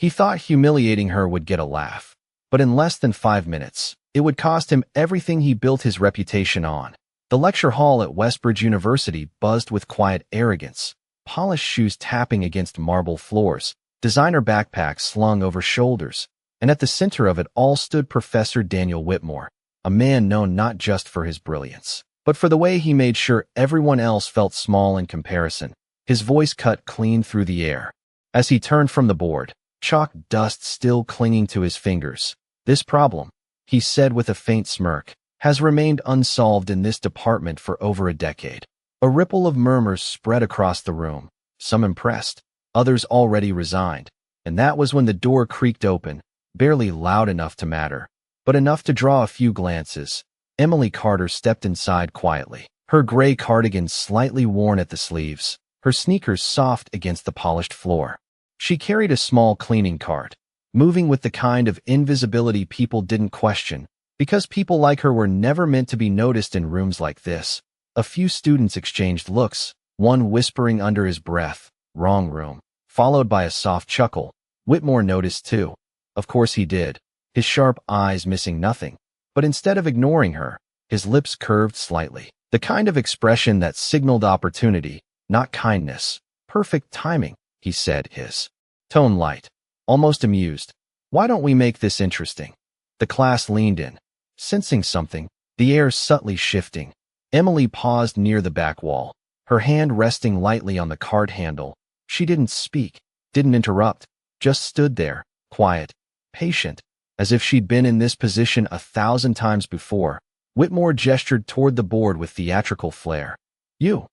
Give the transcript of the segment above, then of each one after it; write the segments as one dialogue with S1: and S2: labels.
S1: He thought humiliating her would get a laugh. But in less than 5 minutes, it would cost him everything he built his reputation on. The lecture hall at Westbridge University buzzed with quiet arrogance, polished shoes tapping against marble floors, designer backpacks slung over shoulders, and at the center of it all stood Professor Daniel Whitmore, a man known not just for his brilliance, but for the way he made sure everyone else felt small in comparison. His voice cut clean through the air. As he turned from the board, chalk dust still clinging to his fingers. "This problem," he said with a faint smirk, "has remained unsolved in this department for over a decade." A ripple of murmurs spread across the room, some impressed, others already resigned, and that was when the door creaked open, barely loud enough to matter, but enough to draw a few glances. Emily Carter stepped inside quietly, her gray cardigan slightly worn at the sleeves, her sneakers soft against the polished floor. She carried a small cleaning cart, moving with the kind of invisibility people didn't question, because people like her were never meant to be noticed in rooms like this. A few students exchanged looks, one whispering under his breath, "Wrong room," followed by a soft chuckle. Whitmore noticed too. Of course he did, his sharp eyes missing nothing. But instead of ignoring her, his lips curved slightly, the kind of expression that signaled opportunity, not kindness. "Perfect timing," he said, his tone light, almost amused. "Why don't we make this interesting?" The class leaned in, sensing something, the air subtly shifting. Emily paused near the back wall, her hand resting lightly on the cart handle. She didn't speak, didn't interrupt, just stood there, quiet, patient, as if she'd been in this position 1,000 times before. Whitmore gestured toward the board with theatrical flair. "You,"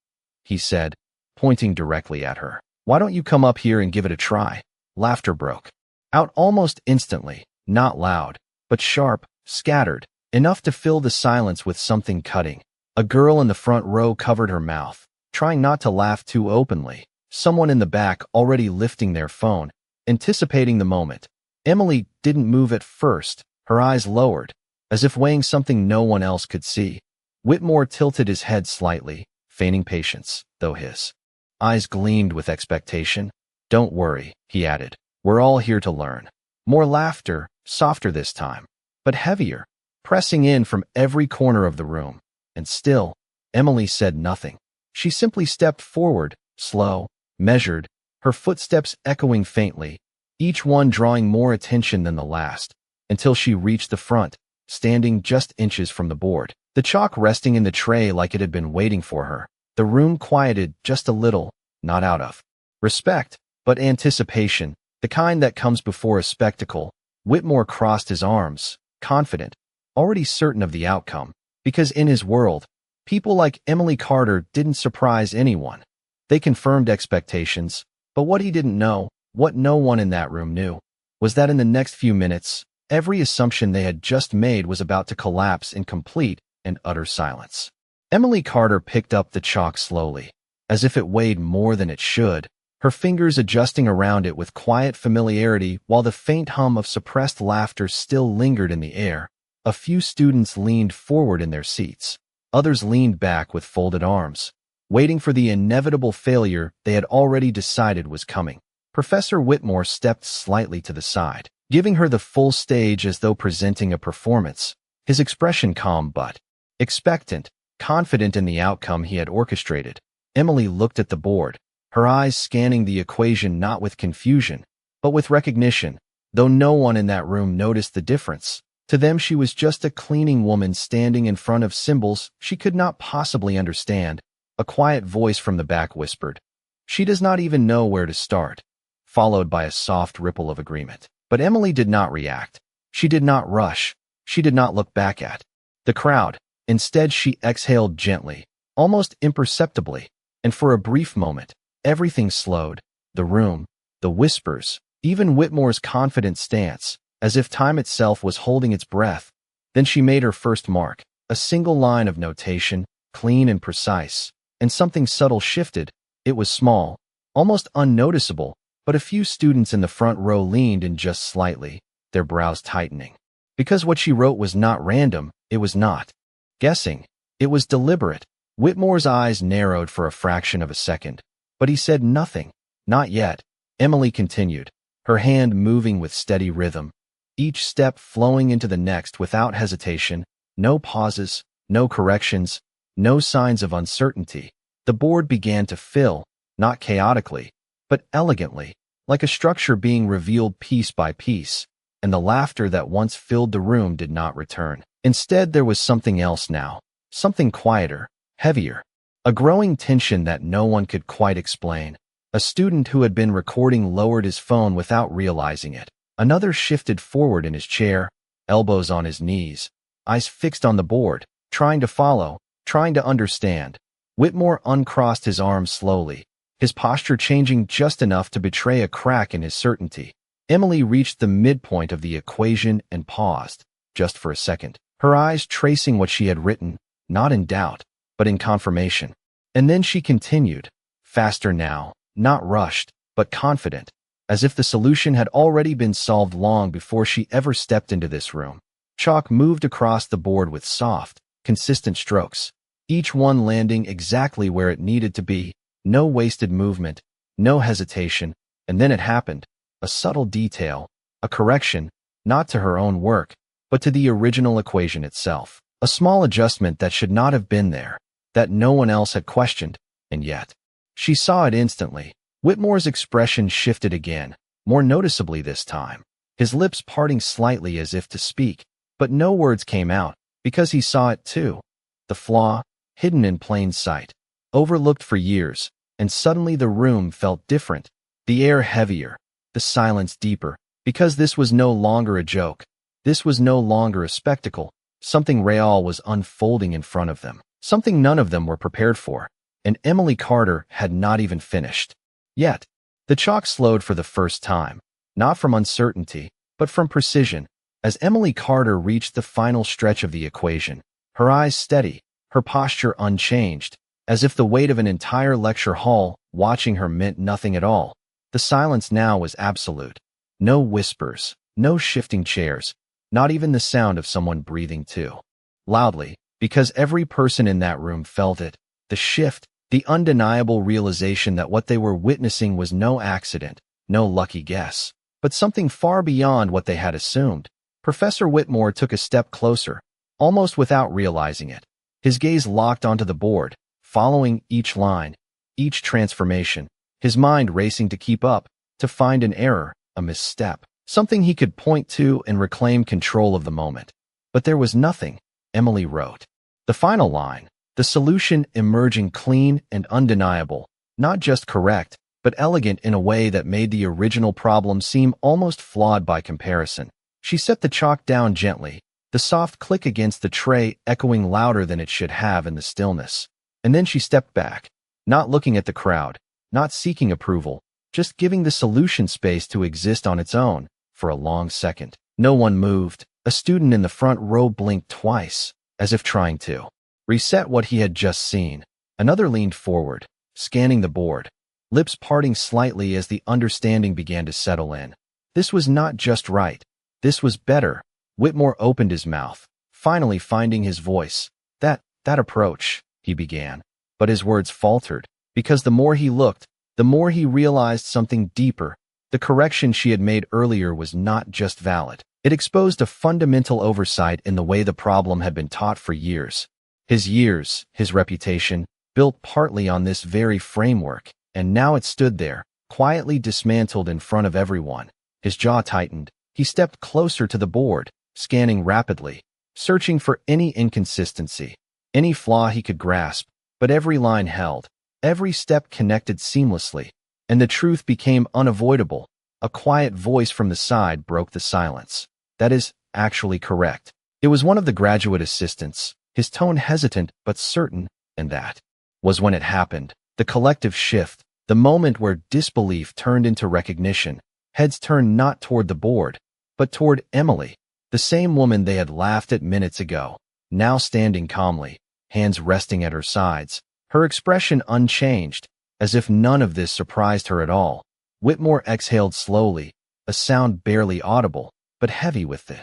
S1: he said, pointing directly at her. "Why don't you come up here and give it a try?" Laughter broke out almost instantly, not loud, but sharp, scattered, enough to fill the silence with something cutting. A girl in the front row covered her mouth, trying not to laugh too openly, someone in the back already lifting their phone, anticipating the moment. Emily didn't move at first, her eyes lowered, as if weighing something no one else could see. Whitmore tilted his head slightly, feigning patience, though his eyes gleamed with expectation. "Don't worry," he added. "We're all here to learn." More laughter, softer this time, but heavier, pressing in from every corner of the room. And still, Emily said nothing. She simply stepped forward, slow, measured, her footsteps echoing faintly, each one drawing more attention than the last, until she reached the front, standing just inches from the board, the chalk resting in the tray like it had been waiting for her. The room quieted just a little, not out of respect, but anticipation, the kind that comes before a spectacle. Whitmore crossed his arms, confident, already certain of the outcome, because in his world, people like Emily Carter didn't surprise anyone. They confirmed expectations, but what he didn't know, what no one in that room knew, was that in the next few minutes, every assumption they had just made was about to collapse in complete and utter silence. Emily Carter picked up the chalk slowly, as if it weighed more than it should, her fingers adjusting around it with quiet familiarity while the faint hum of suppressed laughter still lingered in the air. A few students leaned forward in their seats. Others leaned back with folded arms, waiting for the inevitable failure they had already decided was coming. Professor Whitmore stepped slightly to the side, giving her the full stage as though presenting a performance, his expression calm but expectant, confident in the outcome he had orchestrated. Emily looked at the board, her eyes scanning the equation not with confusion, but with recognition, though no one in that room noticed the difference. To them she was just a cleaning woman standing in front of symbols she could not possibly understand. A quiet voice from the back whispered, "She does not even know where to start," followed by a soft ripple of agreement. But Emily did not react. She did not rush. She did not look back at the crowd. Instead, she exhaled gently, almost imperceptibly, and for a brief moment, everything slowed. The room, the whispers, even Whitmore's confident stance, as if time itself was holding its breath. Then she made her first mark, a single line of notation, clean and precise, and something subtle shifted. It was small, almost unnoticeable, but a few students in the front row leaned in just slightly, their brows tightening. Because what she wrote was not random, it was not guessing, it was deliberate. Whitmore's eyes narrowed for a fraction of a second, but he said nothing. "Not yet," Emily continued, her hand moving with steady rhythm, each step flowing into the next without hesitation, no pauses, no corrections, no signs of uncertainty. The board began to fill, not chaotically, but elegantly, like a structure being revealed piece by piece, and the laughter that once filled the room did not return. Instead, there was something else now, something quieter, heavier, a growing tension that no one could quite explain. A student who had been recording lowered his phone without realizing it. Another shifted forward in his chair, elbows on his knees, eyes fixed on the board, trying to follow, trying to understand. Whitmore uncrossed his arms slowly, his posture changing just enough to betray a crack in his certainty. Emily reached the midpoint of the equation and paused, just for a second, her eyes tracing what she had written, not in doubt, but in confirmation. And then she continued, faster now, not rushed, but confident, as if the solution had already been solved long before she ever stepped into this room. Chalk moved across the board with soft, consistent strokes, each one landing exactly where it needed to be, no wasted movement, no hesitation, and then it happened. A subtle detail, a correction, not to her own work, but to the original equation itself. A small adjustment that should not have been there, that no one else had questioned, and yet she saw it instantly. Whitmore's expression shifted again, more noticeably this time, his lips parting slightly as if to speak, but no words came out, because he saw it too. The flaw, hidden in plain sight, overlooked for years, and suddenly the room felt different, the air heavier, the silence deeper, because this was no longer a joke. This was no longer a spectacle. Something real was unfolding in front of them, something none of them were prepared for, and Emily Carter had not even finished. Yet, the chalk slowed for the first time, not from uncertainty, but from precision, as Emily Carter reached the final stretch of the equation, her eyes steady, her posture unchanged, as if the weight of an entire lecture hall watching her meant nothing at all. The silence now was absolute. No whispers, no shifting chairs, not even the sound of someone breathing too loudly, because every person in that room felt it, the shift, the undeniable realization that what they were witnessing was no accident, no lucky guess, but something far beyond what they had assumed. Professor Whitmore took a step closer, almost without realizing it. His gaze locked onto the board, following each line, each transformation, his mind racing to keep up, to find an error, a misstep, something he could point to and reclaim control of the moment. But there was nothing, Emily wrote. The final line, the solution emerging clean and undeniable, not just correct, but elegant in a way that made the original problem seem almost flawed by comparison. She set the chalk down gently, the soft click against the tray echoing louder than it should have in the stillness. And then she stepped back, not looking at the crowd, not seeking approval, just giving the solution space to exist on its own. For a long second, no one moved. A student in the front row blinked twice, as if trying to reset what he had just seen. Another leaned forward, scanning the board, lips parting slightly as the understanding began to settle in. This was not just right. This was better. Whitmore opened his mouth, finally finding his voice. That approach, he began. But his words faltered, because the more he looked, the more he realized something deeper. The correction she had made earlier was not just valid. It exposed a fundamental oversight in the way the problem had been taught for years. His reputation, built partly on this very framework, and now it stood there, quietly dismantled in front of everyone. His jaw tightened. He stepped closer to the board, scanning rapidly, searching for any inconsistency, any flaw he could grasp, but every line held, every step connected seamlessly, and the truth became unavoidable. A quiet voice from the side broke the silence. That is actually correct. It was one of the graduate assistants, his tone hesitant but certain, and that was when it happened. The collective shift, the moment where disbelief turned into recognition. Heads turned not toward the board, but toward Emily, the same woman they had laughed at minutes ago, now standing calmly, hands resting at her sides, her expression unchanged, as if none of this surprised her at all. Whitmore exhaled slowly, a sound barely audible, but heavy with the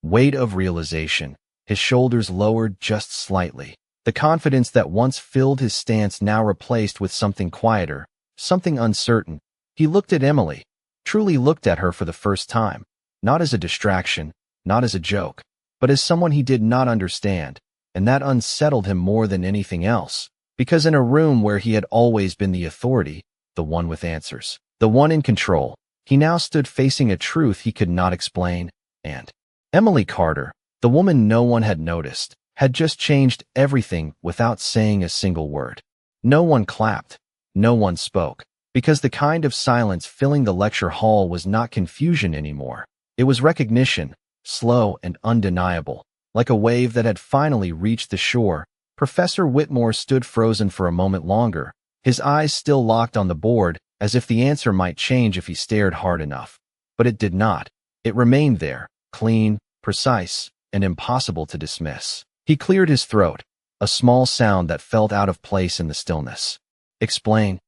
S1: weight of realization. His shoulders lowered just slightly. The confidence that once filled his stance now replaced with something quieter, something uncertain. He looked at Emily, truly looked at her for the first time, not as a distraction, not as a joke, but as someone he did not understand, and that unsettled him more than anything else, because in a room where he had always been the authority, the one with answers, the one in control, he now stood facing a truth he could not explain, and Emily Carter, the woman no one had noticed, had just changed everything without saying a single word. No one clapped, no one spoke, because the kind of silence filling the lecture hall was not confusion anymore. It was recognition, slow and undeniable. Like a wave that had finally reached the shore, Professor Whitmore stood frozen for a moment longer, his eyes still locked on the board, as if the answer might change if he stared hard enough. But it did not. It remained there, clean, precise, and impossible to dismiss. He cleared his throat, a small sound that felt out of place in the stillness. "Explain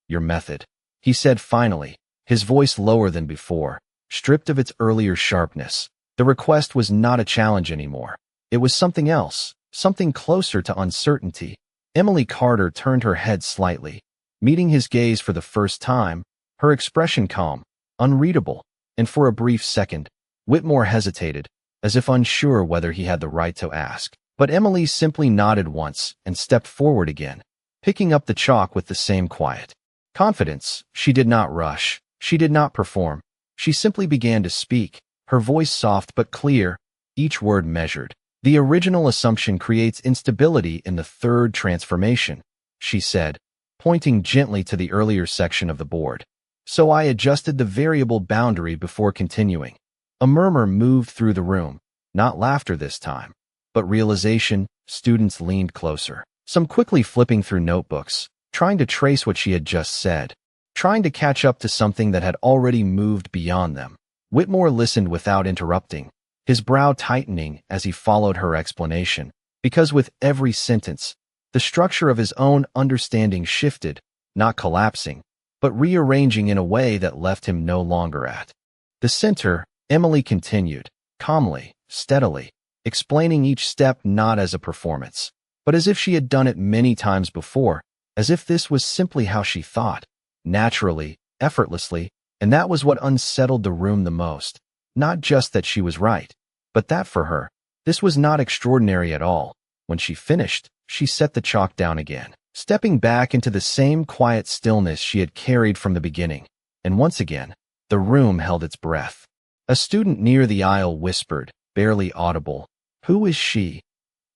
S1: your method," he said finally, his voice lower than before, stripped of its earlier sharpness. The request was not a challenge anymore. It was something else, something closer to uncertainty. Emily Carter turned her head slightly, meeting his gaze for the first time, her expression calm, unreadable, and for a brief second, Whitmore hesitated, as if unsure whether he had the right to ask. But Emily simply nodded once and stepped forward again, picking up the chalk with the same quiet confidence. She did not rush. She did not perform. She simply began to speak, her voice soft but clear, each word measured. "The original assumption creates instability in the third transformation," she said, pointing gently to the earlier section of the board. "So I adjusted the variable boundary before continuing." A murmur moved through the room, not laughter this time, but realization. Students leaned closer, some quickly flipping through notebooks, trying to trace what she had just said, trying to catch up to something that had already moved beyond them. Whitmore listened without interrupting, his brow tightening as he followed her explanation, because with every sentence, the structure of his own understanding shifted, not collapsing, but rearranging in a way that left him no longer at the center. Emily continued, calmly, steadily, explaining each step not as a performance, but as if she had done it many times before, as if this was simply how she thought, naturally, effortlessly, and that was what unsettled the room the most. Not just that she was right, but that for her, this was not extraordinary at all. When she finished, she set the chalk down again, stepping back into the same quiet stillness she had carried from the beginning, and once again, the room held its breath. A student near the aisle whispered, barely audible, "Who is she?"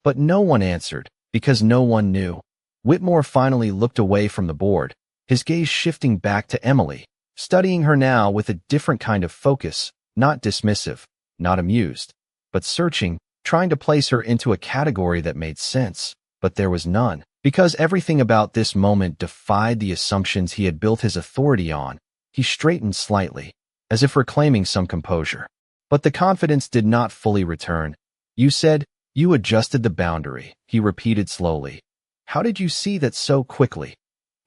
S1: But no one answered, because no one knew. Whitmore finally looked away from the board, his gaze shifting back to Emily, studying her now with a different kind of focus, not dismissive, not amused, but searching, trying to place her into a category that made sense. But there was none, because everything about this moment defied the assumptions he had built his authority on. He straightened slightly, as if reclaiming some composure. But the confidence did not fully return. "You said you adjusted the boundary," he repeated slowly. "How did you see that so quickly?"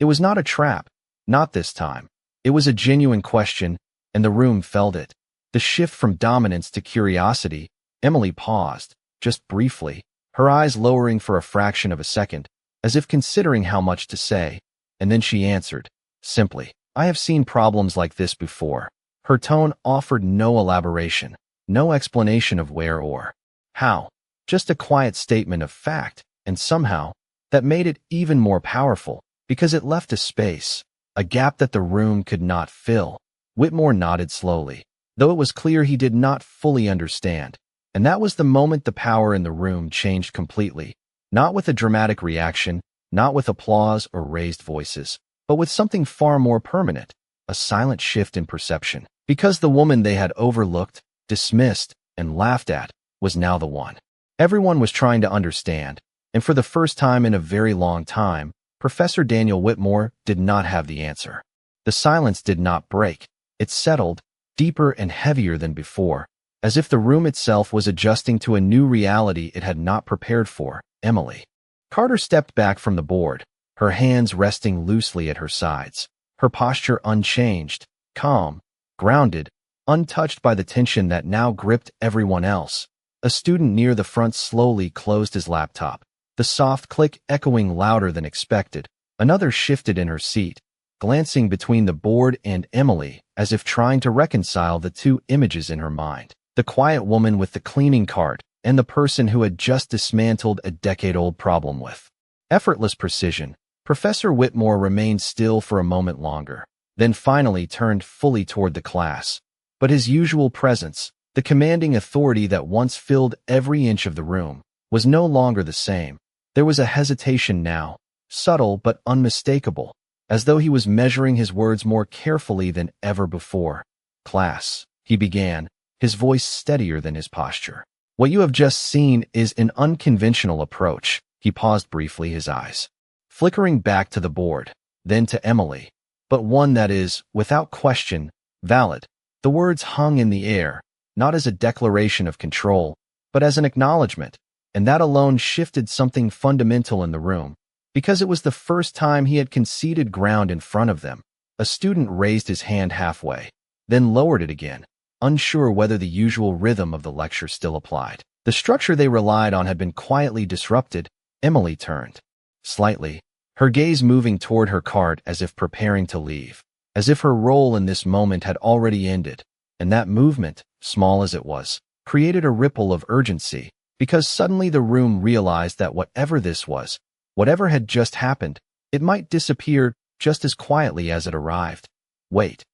S1: It was not a trap, not this time. It was a genuine question, and the room felt it. The shift from dominance to curiosity. Emily paused, just briefly, her eyes lowering for a fraction of a second, as if considering how much to say, and then she answered, simply, "I have seen problems like this before." Her tone offered no elaboration, no explanation of where or how, just a quiet statement of fact, and somehow, that made it even more powerful, because it left a space, a gap that the room could not fill. Whitmore nodded slowly, though it was clear he did not fully understand, and that was the moment the power in the room changed completely, not with a dramatic reaction, not with applause or raised voices, but with something far more permanent, a silent shift in perception. Because the woman they had overlooked, dismissed, and laughed at was now the one everyone was trying to understand, and for the first time in a very long time, Professor Daniel Whitmore did not have the answer. The silence did not break. It settled, deeper and heavier than before, as if the room itself was adjusting to a new reality it had not prepared for. Emily Carter stepped back from the board, her hands resting loosely at her sides, her posture unchanged, calm, grounded, untouched by the tension that now gripped everyone else. A student near the front slowly closed his laptop, the soft click echoing louder than expected. Another shifted in her seat, glancing between the board and Emily as if trying to reconcile the two images in her mind. The quiet woman with the cleaning cart and the person who had just dismantled a decade-old problem with effortless precision. Professor Whitmore remained still for a moment longer, then finally turned fully toward the class. But his usual presence, the commanding authority that once filled every inch of the room, was no longer the same. There was a hesitation now, subtle but unmistakable, as though he was measuring his words more carefully than ever before. "Class," he began, his voice steadier than his posture. "What you have just seen is an unconventional approach." He paused briefly, his eyes flickering back to the board, then to Emily. "But one that is, without question, valid." The words hung in the air, not as a declaration of control, but as an acknowledgement, and that alone shifted something fundamental in the room, because it was the first time he had conceded ground in front of them. A student raised his hand halfway, then lowered it again, unsure whether the usual rhythm of the lecture still applied. The structure they relied on had been quietly disrupted. Emily turned slightly, her gaze moving toward her cart as if preparing to leave, as if her role in this moment had already ended, and that movement, small as it was, created a ripple of urgency, because suddenly the room realized that whatever this was, whatever had just happened, it might disappear just as quietly as it arrived. "Wait,"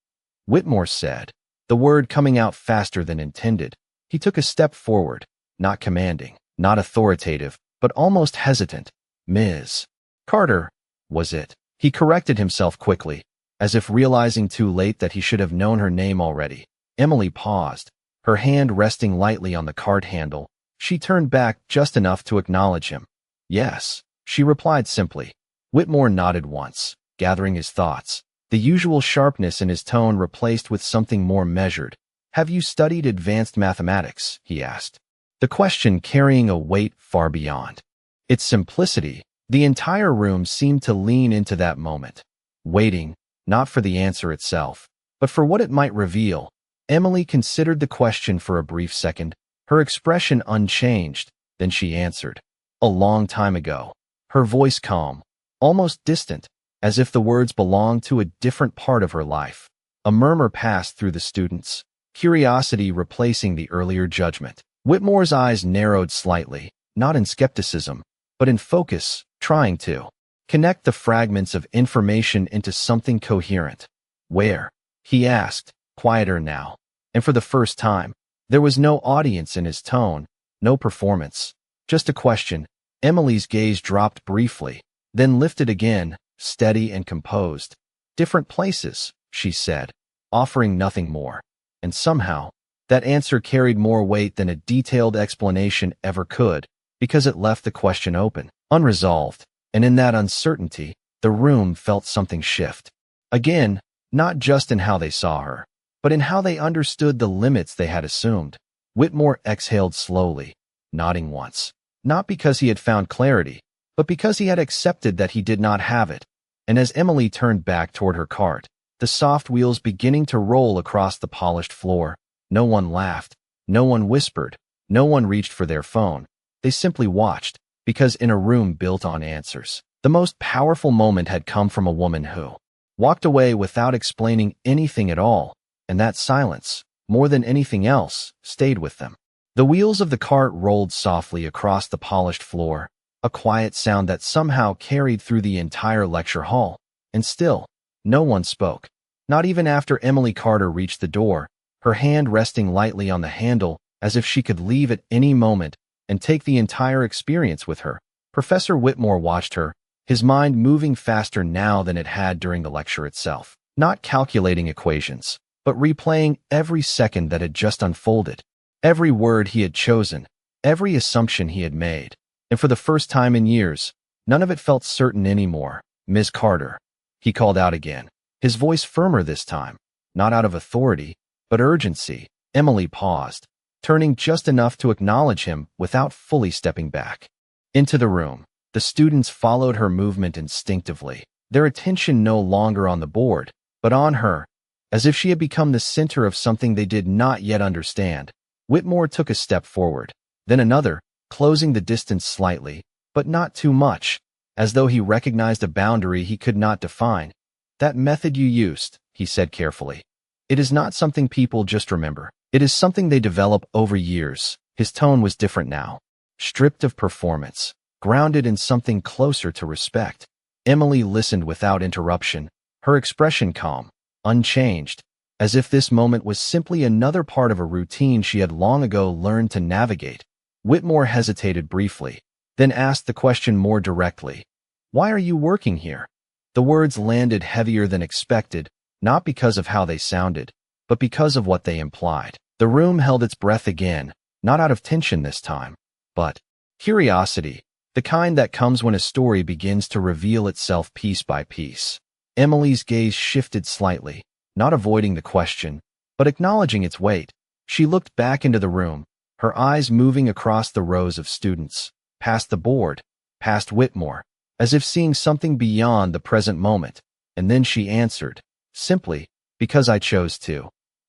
S1: Whitmore said, the word coming out faster than intended. He took a step forward, not commanding, not authoritative, but almost hesitant. "Ms. Carter, was it?" He corrected himself quickly, as if realizing too late that he should have known her name already. Emily paused, her hand resting lightly on the cart handle. She turned back just enough to acknowledge him. "Yes," she replied simply. Whitmore nodded once, gathering his thoughts, the usual sharpness in his tone replaced with something more measured. "Have you studied advanced mathematics?" he asked, the question carrying a weight far beyond its simplicity. The entire room seemed to lean into that moment, waiting, not for the answer itself, but for what it might reveal. Emily considered the question for a brief second, her expression unchanged, then she answered. "A long time ago," her voice calm, almost distant, as if the words belonged to a different part of her life. A murmur passed through the students, curiosity replacing the earlier judgment. Whitmore's eyes narrowed slightly, not in skepticism, but in focus, trying to connect the fragments of information into something coherent. "Where?" he asked, quieter now, and for the first time, there was no audience in his tone, no performance, just a question. Emily's gaze dropped briefly, then lifted again, steady and composed. "Different places," she said, offering nothing more. And somehow, that answer carried more weight than a detailed explanation ever could, because it left the question open, unresolved, and in that uncertainty, the room felt something shift. Again, not just in how they saw her, but in how they understood the limits they had assumed. Whitmore exhaled slowly, nodding once, not because he had found clarity, but because he had accepted that he did not have it. And as Emily turned back toward her cart, the soft wheels beginning to roll across the polished floor, no one laughed, no one whispered, no one reached for their phone. They simply watched, because in a room built on answers, the most powerful moment had come from a woman who walked away without explaining anything at all, and that silence, more than anything else, stayed with them. The wheels of the cart rolled softly across the polished floor, a quiet sound that somehow carried through the entire lecture hall, and still, no one spoke, not even after Emily Carter reached the door, her hand resting lightly on the handle as if she could leave at any moment and take the entire experience with her. Professor Whitmore watched her, his mind moving faster now than it had during the lecture itself, not calculating equations, but replaying every second that had just unfolded, every word he had chosen, every assumption he had made. And for the first time in years, none of it felt certain anymore. "Ms. Carter," he called out again, his voice firmer this time, not out of authority, but urgency. Emily paused, turning just enough to acknowledge him without fully stepping back into the room. The students followed her movement instinctively, their attention no longer on the board, but on her, as if she had become the center of something they did not yet understand. Whitmore took a step forward, then another, closing the distance slightly, but not too much, as though he recognized a boundary he could not define. That method you used, he said carefully. It is not something people just remember. It is something they develop over years. His tone was different now. Stripped of performance, grounded in something closer to respect. Emily listened without interruption, her expression calm, unchanged, as if this moment was simply another part of a routine she had long ago learned to navigate. Whitmore hesitated briefly, then asked the question more directly. Why are you working here? The words landed heavier than expected, not because of how they sounded, but because of what they implied. The room held its breath again, not out of tension this time, but curiosity, the kind that comes when a story begins to reveal itself piece by piece. Emily's gaze shifted slightly, not avoiding the question, but acknowledging its weight. She looked back into the room, her eyes moving across the rows of students, past the board, past Whitmore, as if seeing something beyond the present moment, and then she answered, simply, because I chose to.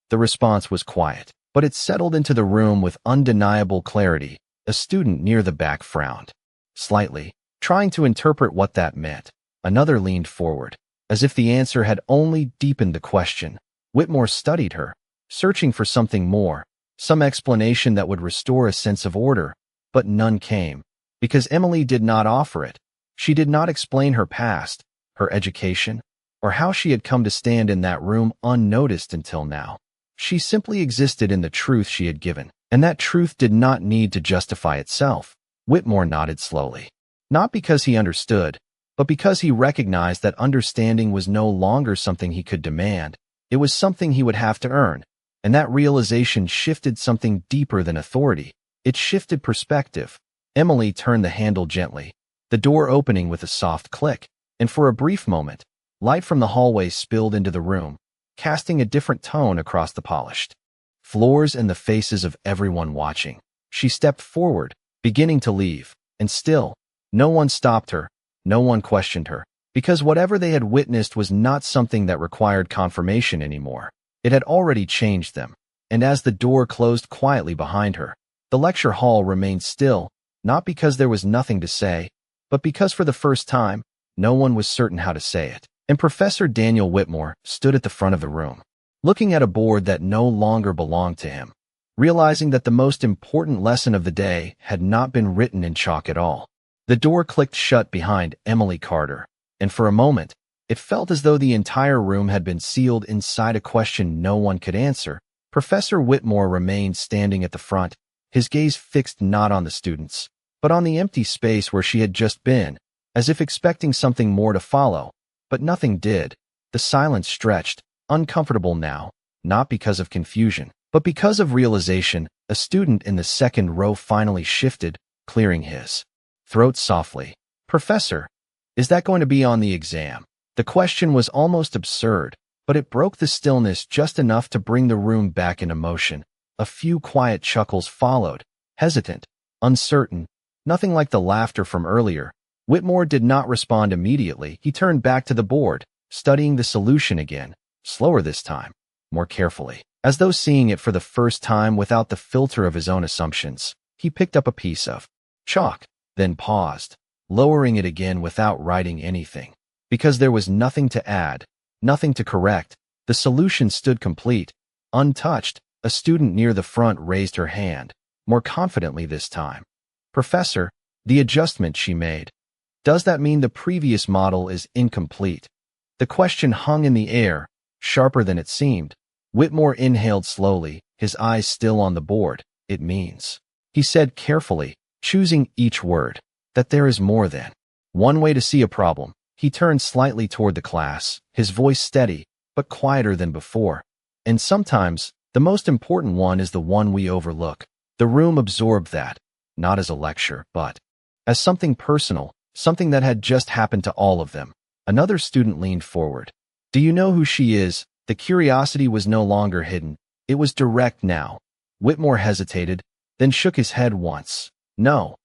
S1: The response was quiet, but it settled into the room with undeniable clarity. A student near the back frowned slightly, trying to interpret what that meant. Another leaned forward, as if the answer had only deepened the question. Whitmore studied her, searching for something more, some explanation that would restore a sense of order, but none came, because Emily did not offer it. She did not explain her past, her education, or how she had come to stand in that room unnoticed until now. She simply existed in the truth she had given, and that truth did not need to justify itself. Whitmore nodded slowly, not because he understood, but because he recognized that understanding was no longer something he could demand. It was something he would have to earn, and that realization shifted something deeper than authority. It shifted perspective. Emily turned the handle gently, the door opening with a soft click, and for a brief moment, light from the hallway spilled into the room, casting a different tone across the polished floors and the faces of everyone watching. She stepped forward, beginning to leave, and still, no one stopped her, no one questioned her, because whatever they had witnessed was not something that required confirmation anymore. It had already changed them, and as the door closed quietly behind her, the lecture hall remained still, not because there was nothing to say, but because for the first time, no one was certain how to say it. And Professor Daniel Whitmore stood at the front of the room, looking at a board that no longer belonged to him, realizing that the most important lesson of the day had not been written in chalk at all. The door clicked shut behind Emily Carter, and for a moment, it felt as though the entire room had been sealed inside a question no one could answer. Professor Whitmore remained standing at the front, his gaze fixed not on the students, but on the empty space where she had just been, as if expecting something more to follow. But nothing did. The silence stretched, uncomfortable now, not because of confusion, but because of realization. A student in the second row finally shifted, clearing his throat softly. Professor, is that going to be on the exam? The question was almost absurd, but it broke the stillness just enough to bring the room back into motion. A few quiet chuckles followed, hesitant, uncertain, nothing like the laughter from earlier. Whitmore did not respond immediately. He turned back to the board, studying the solution again, slower this time, more carefully, as though seeing it for the first time without the filter of his own assumptions. He picked up a piece of chalk, then paused, lowering it again without writing anything. Because there was nothing to add, nothing to correct, the solution stood complete, untouched. A student near the front raised her hand, more confidently this time. Professor, the adjustment she made. Does that mean the previous model is incomplete? The question hung in the air, sharper than it seemed. Whitmore inhaled slowly, his eyes still on the board. It means, he said carefully, choosing each word, that there is more than one way to see a problem. He turned slightly toward the class, his voice steady, but quieter than before. And sometimes, the most important one is the one we overlook. The room absorbed that, not as a lecture, but as something personal, something that had just happened to all of them. Another student leaned forward. Do you know who she is? The curiosity was no longer hidden. It was direct now. Whitmore hesitated, then shook his head once. No,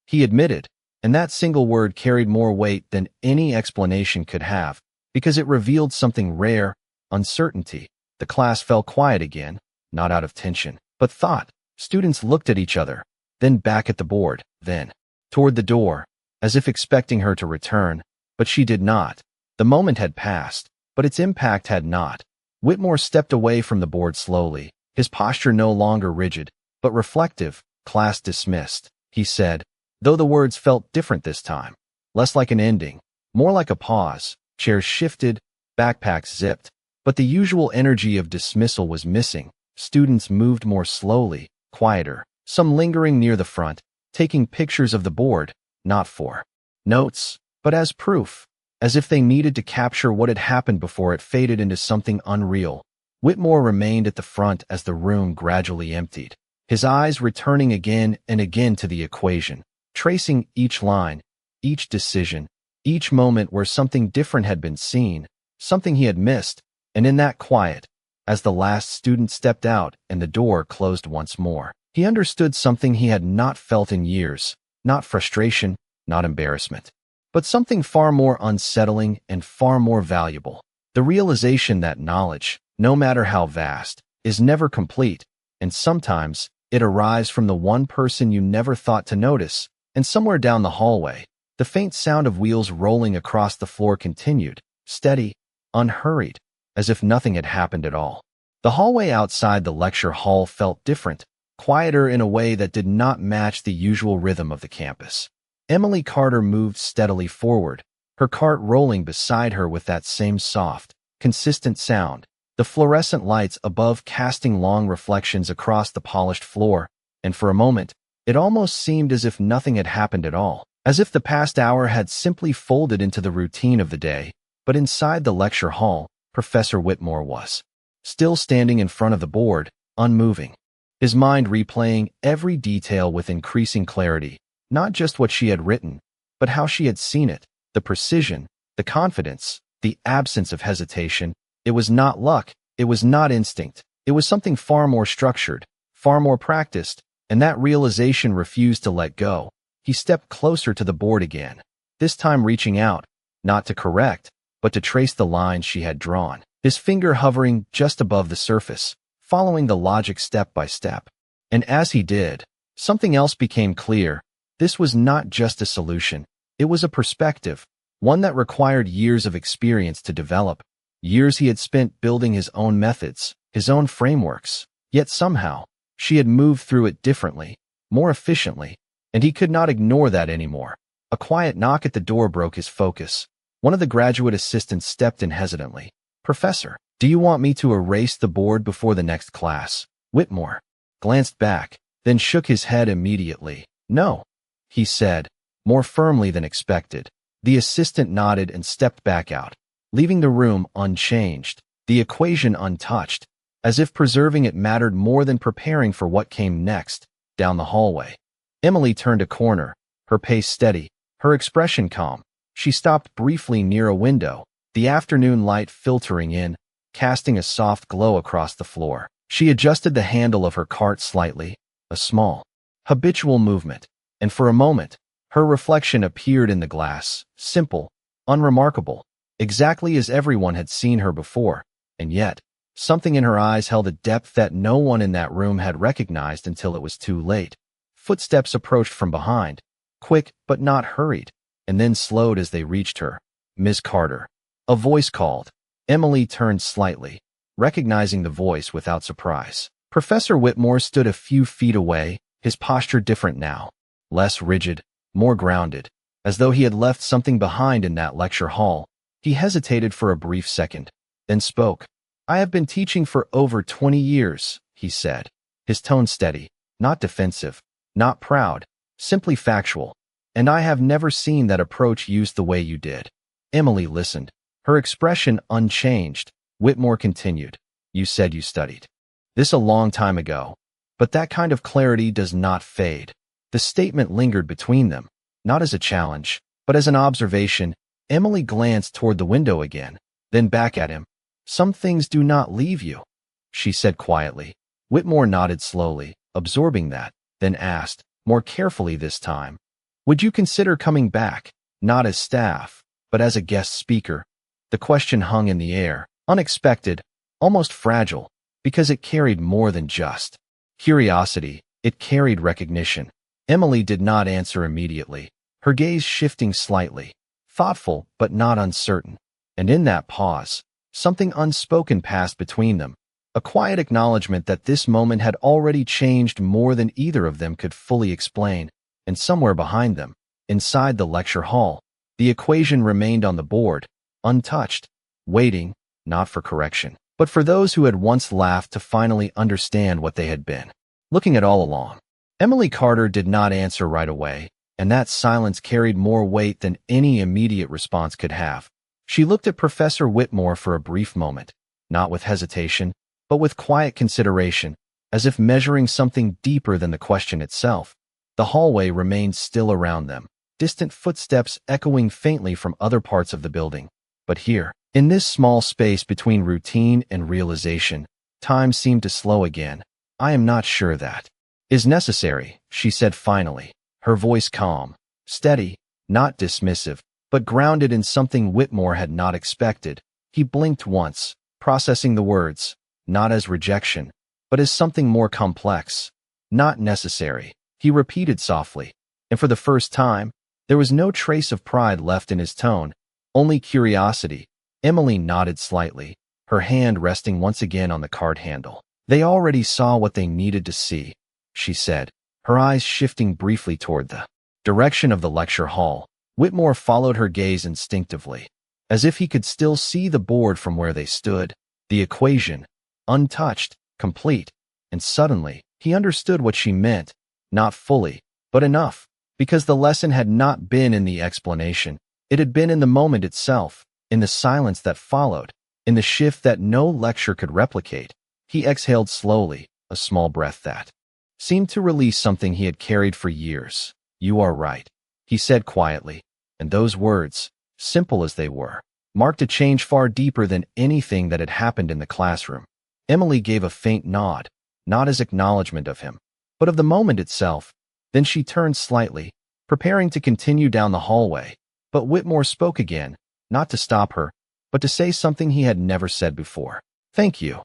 S1: he admitted, and that single word carried more weight than any explanation could have, because it revealed something rare, uncertainty. The class fell quiet again, not out of tension, but thought. Students looked at each other, then back at the board, then toward the door, as if expecting her to return, but she did not. The moment had passed, but its impact had not. Whitmore stepped away from the board slowly, his posture no longer rigid, but reflective. "Class dismissed," he said, though the words felt different this time. Less like an ending, more like a pause. Chairs shifted, backpacks zipped, but the usual energy of dismissal was missing. Students moved more slowly, quieter, some lingering near the front, taking pictures of the board, not for notes, but as proof, as if they needed to capture what had happened before it faded into something unreal. Whitmore remained at the front as the room gradually emptied, his eyes returning again and again to the equation, tracing each line, each decision, each moment where something different had been seen, something he had missed. And in that quiet, as the last student stepped out and the door closed once more, he understood something he had not felt in years, not frustration, not embarrassment, but something far more unsettling and far more valuable. The realization that knowledge, no matter how vast, is never complete, and sometimes it arrives from the one person you never thought to notice. And somewhere down the hallway, the faint sound of wheels rolling across the floor continued, steady, unhurried, as if nothing had happened at all. The hallway outside the lecture hall felt different, quieter in a way that did not match the usual rhythm of the campus. Emily Carter moved steadily forward, her cart rolling beside her with that same soft, consistent sound, the fluorescent lights above casting long reflections across the polished floor, and for a moment, it almost seemed as if nothing had happened at all, as if the past hour had simply folded into the routine of the day. But inside the lecture hall, Professor Whitmore was still standing in front of the board, unmoving, his mind replaying every detail with increasing clarity, not just what she had written, but how she had seen it, the precision, the confidence, the absence of hesitation. It was not luck, it was not instinct, it was something far more structured, far more practiced, and that realization refused to let go. He stepped closer to the board again, this time reaching out, not to correct, but to trace the lines she had drawn, his finger hovering just above the surface, following the logic step by step. And as he did, something else became clear. This was not just a solution, it was a perspective, one that required years of experience to develop, years he had spent building his own methods, his own frameworks. Yet somehow, she had moved through it differently, more efficiently, and he could not ignore that anymore. A quiet knock at the door broke his focus. One of the graduate assistants stepped in hesitantly. "Professor, do you want me to erase the board before the next class?" Whitmore glanced back, then shook his head immediately. "No," he said, more firmly than expected. The assistant nodded and stepped back out, leaving the room unchanged, the equation untouched, as if preserving it mattered more than preparing for what came next. Down the hallway, Emily turned a corner, her pace steady, her expression calm. She stopped briefly near a window, the afternoon light filtering in, casting a soft glow across the floor. She adjusted the handle of her cart slightly, a small, habitual movement, and for a moment, her reflection appeared in the glass, simple, unremarkable, exactly as everyone had seen her before, and yet, something in her eyes held a depth that no one in that room had recognized until it was too late. Footsteps approached from behind, quick but not hurried, and then slowed as they reached her. "Miss Carter." A voice called. Emily turned slightly, recognizing the voice without surprise. Professor Whitmore stood a few feet away, his posture different now, less rigid, more grounded, as though he had left something behind in that lecture hall. He hesitated for a brief second, then spoke. "I have been teaching for over 20 years, he said, his tone steady, not defensive, not proud, simply factual, and I have never seen that approach used the way you did." Emily listened, her expression unchanged. Whitmore continued. "You said you studied this a long time ago, but that kind of clarity does not fade." The statement lingered between them, not as a challenge, but as an observation. Emily glanced toward the window again, then back at him. "Some things do not leave you," she said quietly. Whitmore nodded slowly, absorbing that, then asked, more carefully this time, "Would you consider coming back, not as staff, but as a guest speaker?" The question hung in the air, unexpected, almost fragile, because it carried more than just curiosity, it carried recognition. Emily did not answer immediately, her gaze shifting slightly, thoughtful but not uncertain. And in that pause, Something unspoken passed between them, a quiet acknowledgement that this moment had already changed more than either of them could fully explain, and somewhere behind them, inside the lecture hall, the equation remained on the board, untouched, waiting, not for correction, but for those who had once laughed to finally understand what they had been looking at all along. Emily Carter did not answer right away, and that silence carried more weight than any immediate response could have. She looked at Professor Whitmore for a brief moment, not with hesitation, but with quiet consideration, as if measuring something deeper than the question itself. The hallway remained still around them, distant footsteps echoing faintly from other parts of the building. But here, in this small space between routine and realization, time seemed to slow again. "I am not sure that is necessary," she said finally, her voice calm, steady, not dismissive, but grounded in something Whitmore had not expected. He blinked once, processing the words, not as rejection, but as something more complex. "Not necessary," he repeated softly, and for the first time, there was no trace of pride left in his tone, only curiosity. Emily nodded slightly, her hand resting once again on the card handle. "They already saw what they needed to see," she said, her eyes shifting briefly toward the direction of the lecture hall. Whitmore followed her gaze instinctively, as if he could still see the board from where they stood, the equation, untouched, complete, and suddenly, he understood what she meant, not fully, but enough, because the lesson had not been in the explanation, it had been in the moment itself, in the silence that followed, in the shift that no lecture could replicate. He exhaled slowly, a small breath that seemed to release something he had carried for years. "You are right," he said quietly, and those words, simple as they were, marked a change far deeper than anything that had happened in the classroom. Emily gave a faint nod, not as acknowledgement of him, but of the moment itself. Then she turned slightly, preparing to continue down the hallway, but Whitmore spoke again, not to stop her, but to say something he had never said before. "Thank you."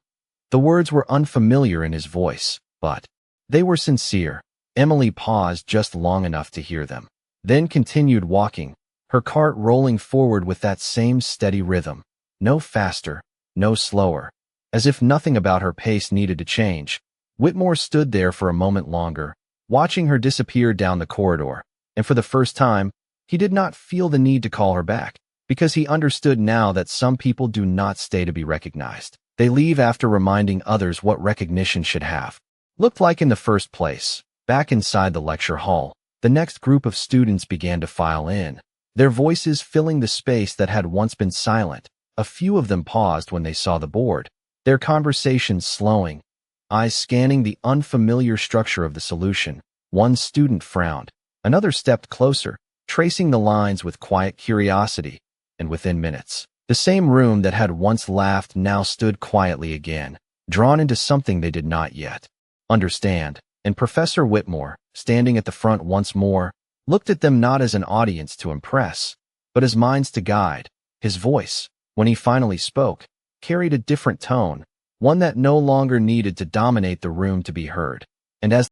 S1: The words were unfamiliar in his voice, but they were sincere. Emily paused just long enough to hear them, then continued walking, her cart rolling forward with that same steady rhythm, no faster, no slower, as if nothing about her pace needed to change. Whitmore stood there for a moment longer, watching her disappear down the corridor, and for the first time, he did not feel the need to call her back, because he understood now that some people do not stay to be recognized. They leave after reminding others what recognition should have looked like in the first place. Back inside the lecture hall, the next group of students began to file in, their voices filling the space that had once been silent. A few of them paused when they saw the board, their conversations slowing, eyes scanning the unfamiliar structure of the solution. One student frowned, another stepped closer, tracing the lines with quiet curiosity, and within minutes, the same room that had once laughed now stood quietly again, drawn into something they did not yet understand. And Professor Whitmore, standing at the front once more, looked at them not as an audience to impress, but as minds to guide. His voice, when he finally spoke, carried a different tone, one that no longer needed to dominate the room to be heard. And as